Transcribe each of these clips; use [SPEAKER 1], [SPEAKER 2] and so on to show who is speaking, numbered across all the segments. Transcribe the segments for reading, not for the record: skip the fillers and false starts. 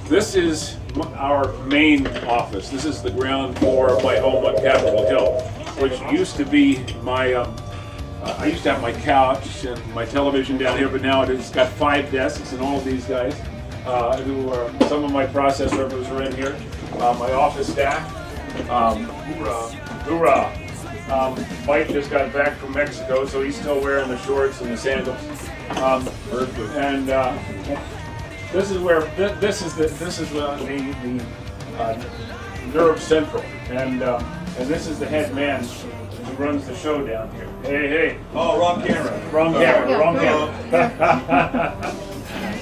[SPEAKER 1] This is our main office. This is the ground floor of my home on Capitol Hill, which used to be my, I used to have my couch and my television down here, but now it's got 5 desks and all of these guys who are, some of my process servers are in here. My office staff, hoorah. Mike just got back from Mexico, so he's still wearing the shorts and the sandals. This is where this is the nerve central, and this is the head man who runs the show down here. Hey.
[SPEAKER 2] Oh, wrong camera.
[SPEAKER 1] Wrong camera.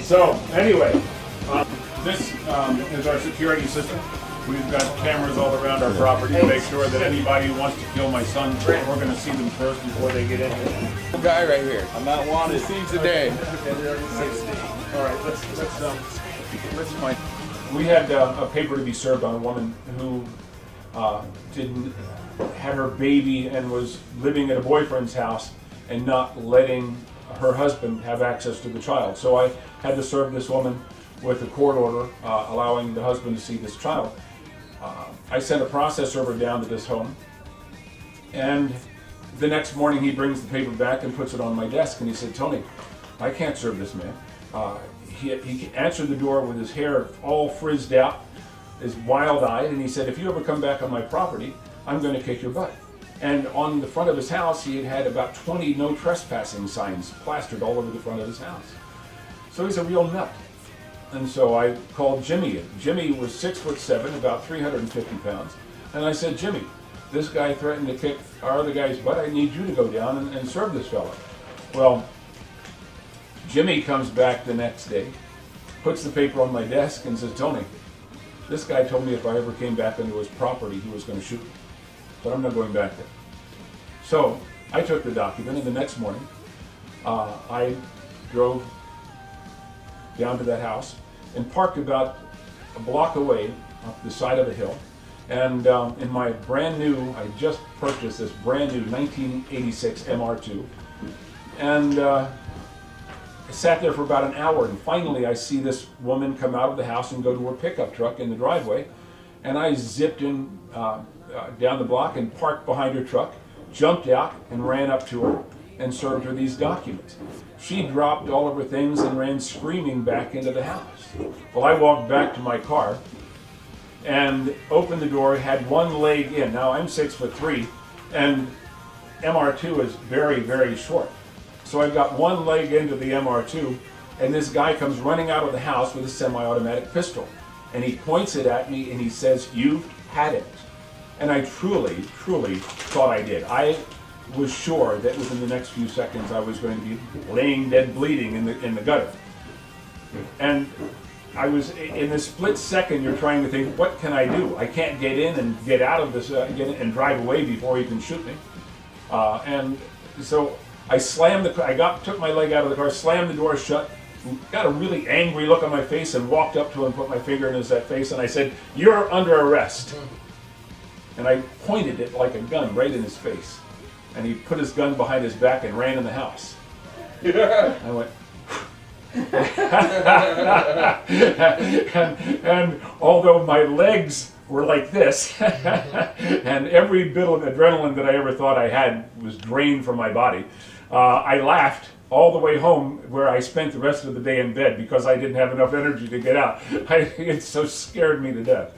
[SPEAKER 1] So anyway, this is our security system. We've got cameras all around our property to make sure that anybody who wants to kill my son, we're going to see them first before they get in here.
[SPEAKER 2] Guy right here. I'm not wanted. Scenes a day.
[SPEAKER 1] All right, let's find. We had a paper to be served on a woman who had her baby and was living at a boyfriend's house and not letting her husband have access to the child. So I had to serve this woman with a court order allowing the husband to see this child. I sent a process server down to this home, and the next morning he brings the paper back and puts it on my desk, and he said, "Tony, I can't serve this man." He answered the door with his hair all frizzed out, is wild-eyed, and he said, "If you ever come back on my property, I'm going to kick your butt." And on the front of his house, he had about 20 no trespassing signs plastered all over the front of his house. So he's a real nut. And so I called Jimmy in. Jimmy was 6'7", about 350 pounds. And I said, "Jimmy, this guy threatened to kick our other guy's butt. I need you to go down and serve this fella." Well, Jimmy comes back the next day, puts the paper on my desk and says, "Tony, this guy told me if I ever came back into his property, he was going to shoot me. But I'm not going back there." So I took the document, and the next morning I drove down to that house and parked about a block away up the side of the hill. And in my brand new, I just purchased this brand new 1986 MR2. And I sat there for about an hour, and finally I see this woman come out of the house and go to her pickup truck in the driveway. And I zipped in down the block and parked behind her truck, jumped out and ran up to her and served her these documents. She dropped all of her things and ran screaming back into the house. Well, I walked back to my car and opened the door, had one leg in. Now I'm 6'3", and MR2 is very, very short. So I've got one leg into the MR2, and this guy comes running out of the house with a semi-automatic pistol. And he points it at me and he says, "You've had it." And I truly, truly thought I did. I was sure that within the next few seconds I was going to be laying dead bleeding in the gutter. And I was, in this split second, you're trying to think, what can I do? I can't get in and get out of this, get in and drive away before he can shoot me. And so I slammed took my leg out of the car, slammed the door shut, got a really angry look on my face, and walked up to him, put my finger in his face, and I said, "You're under arrest." And I pointed it like a gun right in his face. And he put his gun behind his back and ran in the house. I went, and although my legs were like this, and every bit of adrenaline that I ever thought I had was drained from my body, I laughed all the way home, where I spent the rest of the day in bed because I didn't have enough energy to get out. It so scared me to death.